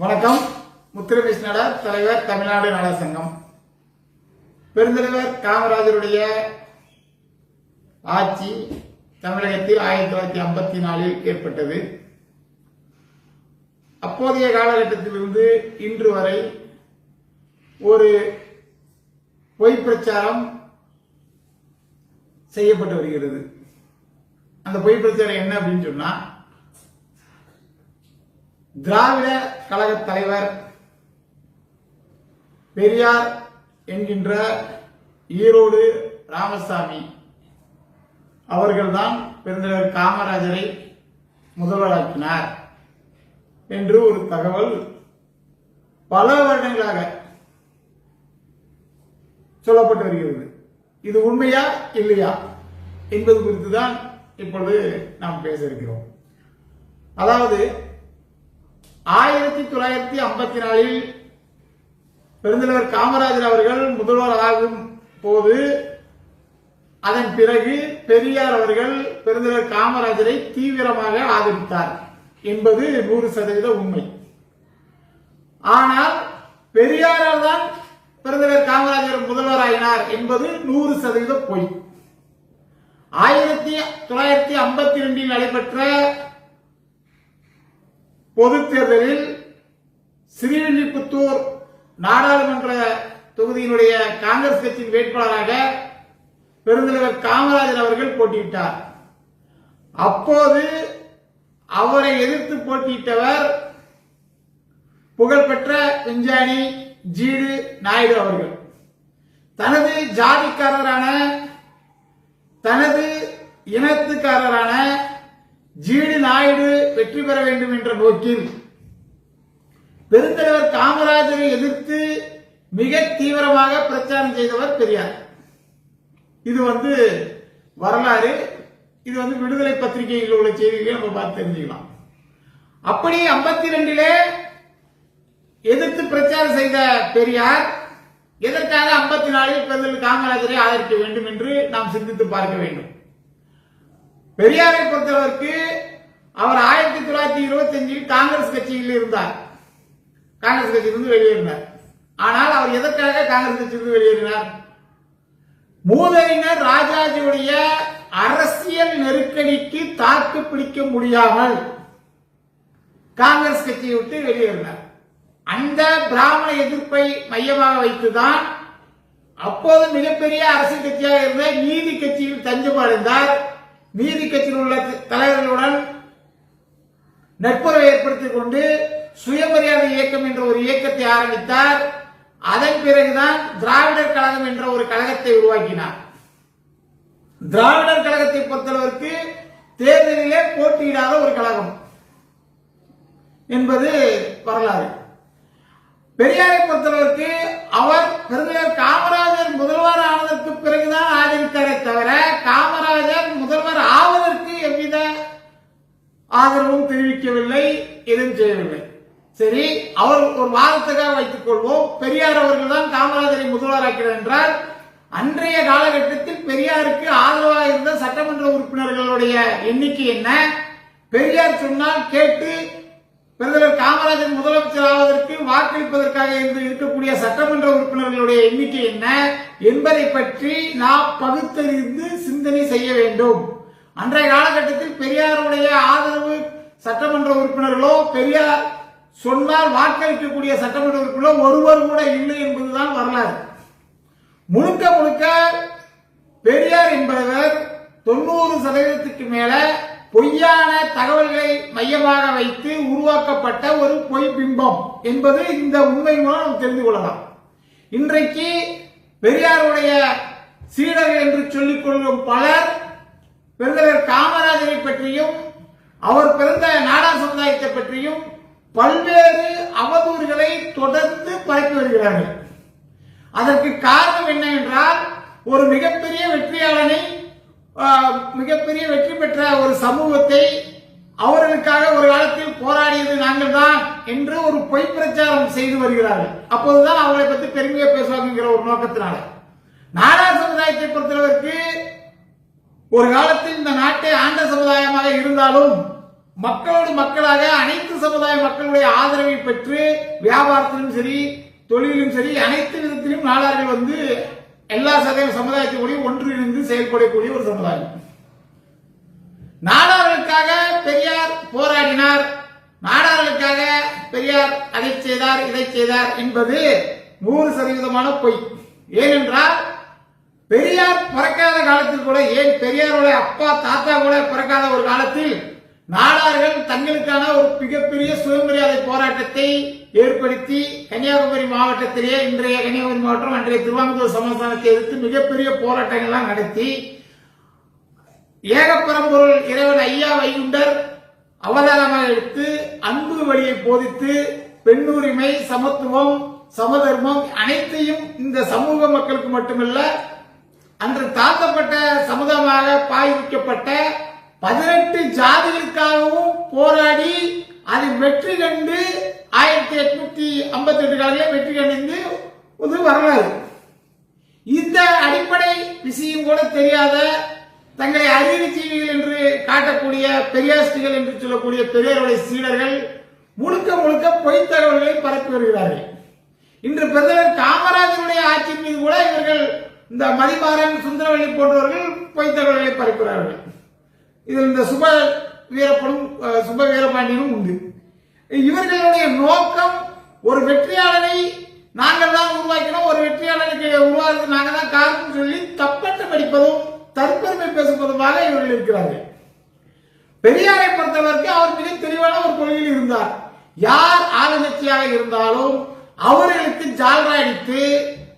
வணக்கம். முத்துரமேஷ் நாடார், தலைவர், தமிழ்நாடு நாடார் சங்கம். பெருந்தலைவர் காமராஜருடைய ஆட்சி தமிழகத்தில் 1954 ஏற்பட்டது. அப்போதைய காலகட்டத்திலிருந்து இன்று வரை ஒரு பொய் பிரச்சாரம் செய்யப்பட்டு வருகிறது. அந்த பொய் பிரச்சாரம் என்ன அப்படின்னு சொன்னா, திராவிட கழக தலைவர் பெரியார் என்கின்ற ஈரோடு ராமசாமி அவர்கள்தான் பெருந்தலைவர் காமராஜரை முதல்வராக்கினார் என்று ஒரு தகவல் பல வருடங்களாக சொல்லப்பட்டு வருகிறது. இது உண்மையா இல்லையா என்பது குறித்து தான் இப்பொழுது நாம் பேச இருக்கிறோம். அதாவது 1954 பெருந்தலைவர் காமராஜர் அவர்கள் முதல்வர் ஆகும் போது அதன் பிறகு பெரியார் அவர்கள் பெருந்தலைவர் காமராஜரை தீவிரமாக ஆதரித்தார் என்பது 100% உண்மை. ஆனால் பெரியாரால் தான் பெருந்தலைவர் காமராஜர் முதல்வராகினார் என்பது 100% பொய். 1952 நடைபெற்ற பொது தேர்தலில் ஸ்ரீவில்லிபுத்தூர் நாடாளுமன்ற தொகுதியினுடைய காங்கிரஸ் கட்சியின் வேட்பாளராக பெருந்தலைவர் காமராஜர் அவர்கள் போட்டியிட்டார். அப்போது அவரை எதிர்த்து போட்டியிட்டவர் புகழ்பெற்ற விஞ்ஞானி ஜீடு நாயுடு அவர்கள். தனது ஜாதிக்காரரான, தனது இனத்துக்காரரான ஜீடு நாயுடு வெற்றி பெற வேண்டும் என்ற நோக்கில் பெருந்தலைவர் காமராஜரை எதிர்த்து மிக தீவிரமாக பிரச்சாரம் செய்தவர் பெரியார். இது வரலாறு. இது விடுதலை பத்திரிகையில் உள்ள செய்திகளை நம்ம பார்த்து தெரிஞ்சுக்கலாம். அப்படி 52 எதிர்த்து பிரச்சாரம் செய்த பெரியார் எதற்காக 54 பெருந்தலைவர் காமராஜரை ஆதரிக்க வேண்டும் என்று நாம் சிந்தித்து பார்க்க வேண்டும். பெரியாரை பொறுத்தவருக்கு அவர் 1925 காங்கிரஸ் கட்சியில் இருந்தார். காங்கிரஸ் கட்சியிலிருந்து வெளியேறினார். ஆனால் அவர் எதற்காக காங்கிரஸ் கட்சியிலிருந்து வெளியேறினார்? மூதறிஞர் ராஜாஜியுடைய அரசியல் நெருக்கடிக்கு தாக்கு பிடிக்க முடியாமல் காங்கிரஸ் கட்சியை விட்டு வெளியேறினார். அந்த பிராமண எதிர்ப்பை மையமாக வைத்துதான் அப்போது மிகப்பெரிய அரசியல் கட்சியாக இருந்த நீதி கட்சியில் தஞ்சம் அடைந்தார். நீதி கட்சியில் உள்ள தலைவர்களுடன் நட்புறவை ஏற்படுத்திக் கொண்டு சுயமரியாதை இயக்கம் என்ற ஒரு இயக்கத்தை ஆரம்பித்தார். அதன் பிறகுதான் திராவிடர் கழகம் என்ற ஒரு கழகத்தை உருவாக்கினார். திராவிடர் கழகத்தை பொறுத்தளவிற்கு தேர்தலிலே போட்டியிடாத ஒரு கழகம் என்பது வரலாறு. பெரியாரை பொறுத்தளவிற்கு அவர் பெருந்தலைவர் காமராஜர் முதல்வர் ஆனதற்கு பிறகுதான் ஆதரித்தாரே தவிர காமராஜர் முதல்வர் ஆவதற்கு எவ்வித ஆதரவும் தெரிவிக்கவில்லை, எதுவும் செய்யவில்லை. சரி, அவர் ஒரு வாதத்துக்காக வைத்துக் கொள்வோம். பெரியார் அவர்கள் தான் காமராஜரை முதல்வராக்கிறார் என்றால் அன்றைய காலகட்டத்தில் பெரியாருக்கு ஆதரவாக இருந்த சட்டமன்ற உறுப்பினர்களுடைய எண்ணிக்கை என்ன? பெரியார் சொன்னால் கேட்டு பெருந்தலைவர் காமராஜர் முதலமைச்சர் ஆவதற்கு வாக்களிப்பதற்காக இருக்கக்கூடிய சட்டமன்ற உறுப்பினர்களுடைய எண்ணிக்கை என்ன என்பதை பற்றி நாம் பகுத்தறிந்து சிந்தனை செய்ய வேண்டும். அன்றைய காலகட்டத்தில் பெரியாருடைய ஆதரவு சட்டமன்ற உறுப்பினர்களோ, பெரியார் சொன்னால் வாக்களிக்கக்கூடிய சட்டமன்ற உறுப்பினர்களோ ஒருவர் கூட இல்லை என்பதுதான் வரலாறு. முழுக்க முழுக்க பெரியார் என்பவர் 90% மேல பொய்யான தகவல்களை மையமாக வைத்து உருவாக்கப்பட்ட ஒரு பொய் பிம்பம் என்பது இந்த உண்மை மூலம் நாம் தெரிந்து கொள்ளலாம். இன்றைக்கு பெரியாருடைய சீடர்கள் என்று சொல்லிக் கொள்ளும் பலர் பெருந்தலைவர் காமராஜரை பற்றியும் அவர் பிறந்த நாடார் சமுதாயத்தை பற்றியும் பல்வேறு அவதூறுகளை தொடர்ந்து பரப்பி வருகிறார்கள். அதற்கு காரணம் என்னவென்றால், ஒரு மிகப்பெரிய வெற்றியாளனை, மிகப்பெரிய வெற்றி பெற்ற ஒரு சமூகத்தை, அவர்களுக்காக ஒரு காலத்தில் போராடியது நாங்கள் தான் என்று ஒரு பொய் பிரச்சாரம் செய்து வருகிறார்கள். அப்போதுதான் அவர்களை பற்றி பெருமையா பேசுவாங்கிற ஒரு நோக்கத்தினால நாடார் சமுதாயத்தை பொறுத்தளவிற்கு ஒரு காலத்தில் இந்த நாட்டை ஆண்ட சமுதாயமாக இருந்தாலும் மக்களோடு மக்களாக அனைத்து சமுதாய மக்களுடைய ஆதரவை பெற்று வியாபாரத்திலும் சரி தொழிலும் சரி அனைத்து விதத்திலும் நாடார்கள் வந்து எல்லா சமுதாயத்திற்குரிய ஒன்றிணைந்து செயல்படக்கூடிய ஒரு சமுதாயம். நாடார்களுக்காக பெரியார் போராடினார், நாடார்களுக்காக பெரியார் அதை செய்தார் இதை செய்தார் என்பது 100% பொய். ஏனென்றால் பெரியார் பிறக்காத காலத்தில் கூட, ஏன் பெரியாருடைய அப்பா தாத்தா கூட பிறக்காத ஒரு காலத்தில் நாடார்கள் தங்களுக்கான ஒரு மிகப்பெரிய சுயமரியாதை போராட்டத்தை ஏற்படுத்தி கன்னியாகுமரி மாவட்டத்திலேயே, இன்றைய கன்னியாகுமரி மாவட்டம் அன்றைய திருவாங்கூர் சமஸ்தானத்தை எதிர்த்து மிகப்பெரிய போராட்டங்கள்லாம் நடத்தி ஏகப்பரம்பொருள் இறைவன் ஐயா வைகுண்டர் அவதாரமாக எடுத்து அன்பு வழியை போதித்து பெண்ணுரிமை, சமத்துவம், சமதர்மம் அனைத்தையும் இந்த சமூக மக்களுக்கு மட்டுமல்ல, அன்று தாழ்த்தப்பட்ட சமுதாயமாக பாய்விக்கப்பட்ட 18 ஜாதிகளுக்காகவும் போராடி அது வெற்றி கண்டு 1858 காலங்களில் வெற்றி கண்டு ஒரு வரலாறு. இந்த அடிப்படை விஷயம் கூட தெரியாத, தங்களை அறிவுஜீவிகள் என்று காட்டக்கூடிய பெரியாஸ்டிகள் என்று சொல்லக்கூடிய பெரியாருடைய சீடர்கள் முழுக்க முழுக்க பொய்த் தகவல்களை பரப்பி வருகிறார்கள். இன்று பிரதமர் காமராஜருடைய ஆட்சியின் மீது கூட இவர்கள், இந்த மதிமாறன், சுந்தரவள்ளி போன்றவர்கள் பொய்த் தகவல்களை பரப்புகிறார்கள். இதில் இந்த சுப வீரபாண்டியனும் உண்டு. இவர்களுடைய நோக்கம் ஒரு வெற்றியாளனை நாங்கள் தான் உருவாக்கினோம், ஒரு வெற்றியாளனுக்கு உருவாக்குறது நாங்கள் தான் காரணம் சொல்லி தப்பட்டு படிப்பதும் தற்பெருமை பேசுவதுமாக இவர்கள் இருக்கிறார்கள். பெரியாரை பொறுத்தவரைக்கும் அவர் மிக தெளிவான ஒரு கொள்கையில் இருந்தார். யார் ஆளுங்கட்சியாக இருந்தாலும் அவர்களுக்கு ஜால்ரா அடித்து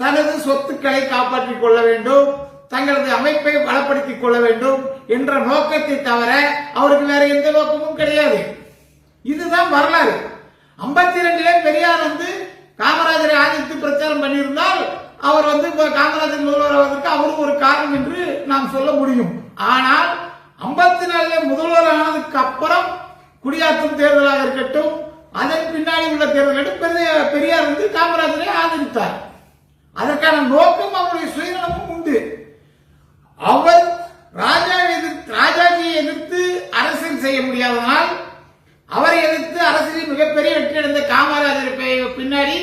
தனது சொத்துக்களை காப்பாற்றிக் கொள்ள வேண்டும், தங்களது அமைப்பை பலப்படுத்திக் கொள்ள வேண்டும் என்ற நோக்கத்தை தவிர அவருக்கு வேற எந்த நோக்கமும் கிடையாது. இதுதான் வரலாறு. 52 பெரியார் வந்து காமராஜரை ஆதரித்து பிரச்சாரம் பண்ணியிருந்தால் அவர் வந்து காமராஜர் முதல்வர் ஆவதற்கு அவரும் ஒரு காரணம் என்று நாம் சொல்ல முடியும். ஆனால் 54 முதல்வர் ஆனதுக்கு அப்புறம் குடியாற்றும் தேர்தலாக இருக்கட்டும், அதன் பின்னாடி உள்ள தேர்தல் பெரியார் வந்து காமராஜரை ஆதரித்தார். அதற்கான நோக்கம் அவருடைய சுயநலமும் உண்டு. அவர் ராஜாஜியை எதிர்த்து அரசியல் செய்ய முடியாதனால் அவரை எதிர்த்து அரசியலில் மிகப்பெரிய வெற்றி அடைந்த காமராஜர் பின்னாடி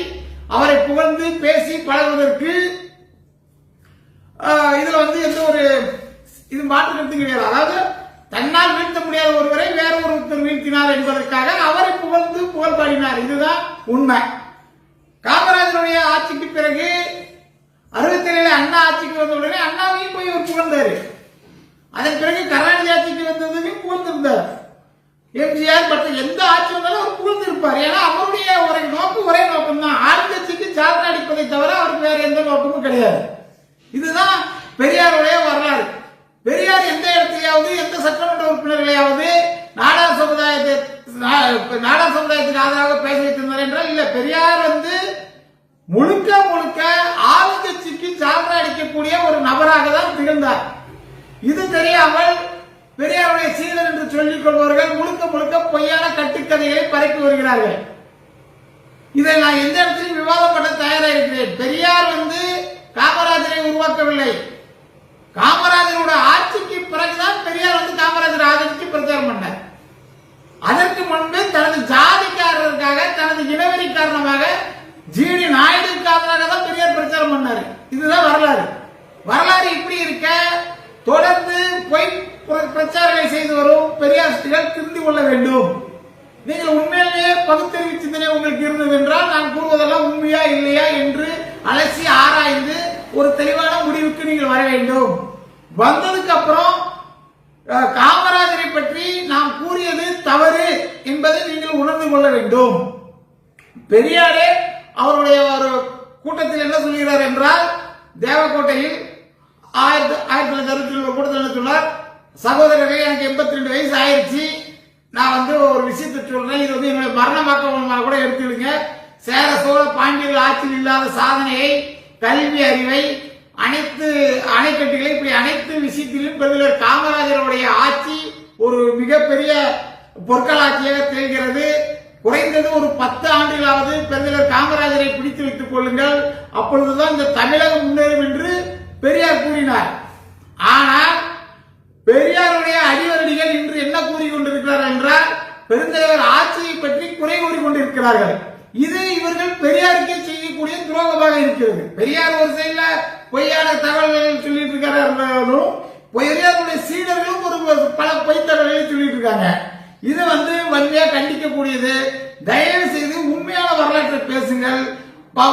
அவரை புகழ்ந்து பேசி பழகுவதற்கு இதுல வந்து எந்த ஒரு இது மாற்று கருத்து கிடையாது. அதாவது தன்னால் வீழ்த்த முடியாத ஒருவரை வேற ஒருத்தர் வீழ்த்தினார் என்பதற்காக அவரை புகழ்ந்து புகழ் பாடினார். இதுதான் உண்மை. காமராஜருடைய ஆட்சிக்கு பிறகு 67 அண்ணா ஆட்சிக்கு வந்த உடனே அண்ணாவையும் போய் அவர் புகழ்ந்தாரு. அதன் பிறகு கருணாநிதி ஆட்சிக்கு வந்ததையும் புகழ்ந்திருந்தார். எம்ஜிஆர் மற்ற எந்த ஆட்சி வந்தாலும் அவர் புகழ்ந்திருப்பார். ஏன்னா அவருடைய ஒரே நோக்கம் தான் ஆளுங்கட்சிக்கு ஜால்ரா அடிப்பதை தவிர அவருக்கு வேற எந்த நோக்கமும் கிடையாது. இதுதான் பெரியாருடைய வரலாறு. பெரியார் எந்த இடத்திலேயாவது எந்த சட்டமன்ற உறுப்பினர்களையாவது நாடார் சமுதாயத்துக்கு ஆதரவாக பேச வைத்திருந்தார் என்றால் இல்ல. பெரியார் வந்து முழுக்க முழுக்க ஆளுங்கட்சிக்கு ஜால்ரா அடிக்கக்கூடிய ஒரு நபராக தான் திகழ்ந்தார். இது தெரியாமல் பெரியாருடைய சீடர் என்று சொல்லிக் கொள்பவர்கள் முழுக்க முழுக்க பொய்யான கட்டுக்கதைகளை பரப்பி வருகிறார்கள். இதை நான் எந்த இடத்திலும் விவாதம் பண்ண தயாராக இருக்கிறேன். பெரியார் வந்து காமராஜரை உருவாக்கவில்லை. காமராஜரோட ஆட்சிக்கு பிறகுதான் பெரியார் வந்து காமராஜர் ஆதரித்து பிரச்சாரம் பண்ணார். அதற்கு முன்பு தனது ஜாதிக்காரருக்காக, தனது இனவெறி காரணமாக ஜிடி நாயுடுக்கு ஆதரவாக தான் பெரியார் பிரச்சாரம் பண்ணாரு. இதுதான் வரலாறு. வரலாறு இப்படி இருக்க தொடர்ந்து பொய் பிரச்சாரங்களை செய்து வரும் பெரியாரிஸ்டுகள் திருந்தி கொள்ள வேண்டும். நீங்கள் உண்மையிலேயே பகுத்தறிவு சிந்தனை உங்களுக்கு இருந்தது என்றால் நான் கூறுவதெல்லாம் உண்மையா இல்லையா என்று அலசி ஆராய்ந்து ஒரு தெளிவான முடிவுக்கு நீங்கள் வர வேண்டும். வந்ததுக்கு அப்புறம் காமராஜரை பற்றி நாம் கூறியது தவறு என்பதை நீங்கள் உணர்ந்து கொள்ள வேண்டும். பெரியாரே அவருடைய ஒரு கூட்டத்தில் என்ன சொல்கிறார் என்றால், தேவக்கோட்டையில் 1967 கூட்டத்தில் என்ன சொன்னார், சகோதரர்களே எனக்கு 82 வயசு ஆயிடுச்சு, நான் வந்து ஒரு விஷயத்தை சொல்றேன், இது வந்து என்னுடைய மரணமாக்க கூட எடுத்துடுங்க. சேர சோழ பாண்டியர்கள் ஆட்சியில் இல்லாத சாதனையை, கல்வி அறிவை, அனைத்து அணைக்கட்டுகளை, இப்படி அனைத்து விஷயத்திலும் பெருந்தலைவர் காமராஜருடைய ஆட்சி ஒரு மிகப்பெரிய பொற்களாட்சியாக திகழ்கிறது. குறைந்தது ஒரு 10 ஆண்டுகளாவது பெருந்தலைவர் காமராஜரை பிடித்து வைத்துக் கொள்ளுங்கள், அப்பொழுதுதான் இந்த தமிழகம் முன்னேறும் என்று பெரியார் கூறினார். ஆனால் பெரியாருடைய அடிவரடிகள் இன்று என்ன கூறிக்கொண்டிருக்கிறார் என்றால், இருக்கிறார்கள். இது இவர்கள் பெரியாருக்கே செய்யக்கூடிய துரோகமாக இருக்கிறது. பெரியார் ஒரு சைடுல பொய்யான தகவல்கள் சொல்லிட்டு இருக்கிறார்களும், பெரியாருடைய சீடர்களும் ஒரு பல பொய் தகவல்களை சொல்லிட்டு இருக்காங்க. இது வன்மையா கண்டிக்கக்கூடியது. தயவு செய்து உண்மையான வரலாற்றை பேசுங்கள்.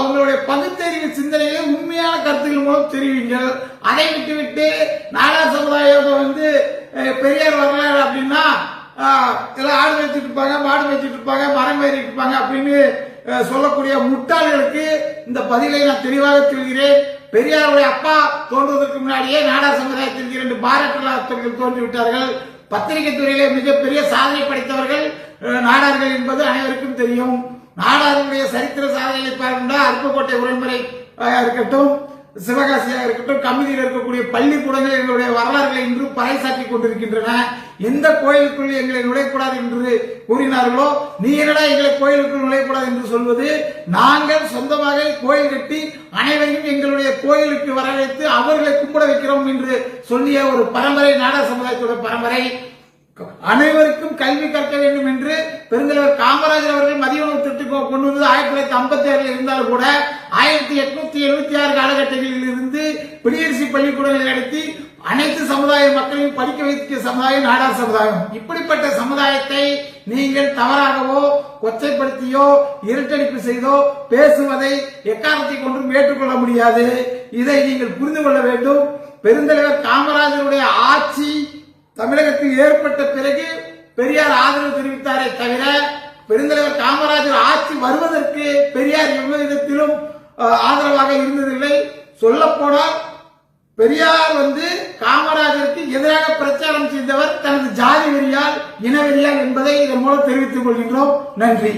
உங்களுடைய பகுத்தறிவு சிந்தனைகளை உண்மையான கருத்துக்கள் மூலம் தெரிவிங்கள். அதை விட்டுவிட்டு நாடார் சமுதாயம் பெரியார் வரலாறு அப்படின்னா எல்லாம் ஆடு வச்சுட்டு இருப்பாங்க, மாடு வச்சுட்டு இருப்பாங்க, மரம் ஏறிட்டு இருப்பாங்க அப்படின்னு சொல்லக்கூடிய முட்டாள்களுக்கு இந்த பதிலை நான் தெளிவாக சொல்கிறேன். பெரியாருடைய அப்பா தோன்றுவதற்கு முன்னாடியே நாடார் சமுதாயத்திற்கு 2 பாராட்டுகள் தோன்றிவிட்டார்கள். பத்திரிகை துறையிலே மிகப்பெரிய சாதனை படைத்தவர்கள் நாடார்கள் என்பது அனைவருக்கும் தெரியும். நாடாருடைய சரித்திர சாதனைகளை பார்க்கின்ற அருப்புக்கோட்டை உரைமுறை இருக்கட்டும், சிவகாசியாக இருக்கட்டும், கமிதியில் இருக்கக்கூடிய பள்ளிக்கூடங்கள் எங்களுடைய வரலாறுகளை இன்று பறைசாற்றிக் கொண்டிருக்கின்றன. எந்த கோயிலுக்குள் எங்களை நுழையக்கூடாது என்று கூறினார்களோ, நீ என்னடா எங்களை கோயிலுக்குள் நுழையக்கூடாது என்று சொல்வது? நாங்கள் சொந்தமாக கோயில் கட்டி அனைவரையும் எங்களுடைய கோயிலுக்கு வரவழைத்து அவர்களை கும்பிட வைக்கிறோம் என்று சொல்லிய ஒரு பரம்பரை நாடார் சமுதாயத்தோட பரம்பரை. அனைவருக்கும் கல்வி கற்க வேண்டும் என்று பெருந்தலைவர் காமராஜர் அவர்கள் மதிய உணவு திட்டம் கொண்டு வந்து 1956 இருந்தாலும் கூட 1876 காலகட்டங்களில் இருந்து பிடியரசு பள்ளிக்கூடங்களை நடத்தி அனைத்து சமுதாய மக்களையும் படிக்க வைத்த சமுதாயம் நாடார் சமுதாயம். இப்படிப்பட்ட சமுதாயத்தை நீங்கள் தவறாகவோ கொச்சைப்படுத்தியோ இருட்டடிப்பு செய்தோ பேசுவதை எக்காரணத்தை கொண்டும் ஏற்றுக்கொள்ள முடியாது. இதை நீங்கள் புரிந்து கொள்ள வேண்டும். பெருந்தலைவர் காமராஜருடைய ஆட்சி தமிழகத்தில் ஏற்பட்ட பிறகு பெரியார் ஆதரவு தெரிவித்தாரே தவிர, பெருந்தலைவர் காமராஜர் ஆட்சி வருவதற்கு பெரியார் எவ்வளவு விதத்திலும் ஆதரவாக இருந்ததில்லை. சொல்ல போனால் பெரியார் காமராஜருக்கு எதிராக பிரச்சாரம் செய்தவர் தனது ஜாதி வெறியால், இனவெறியால் என்பதை இதன் மூலம் தெரிவித்துக் கொள்கின்றோம். நன்றி.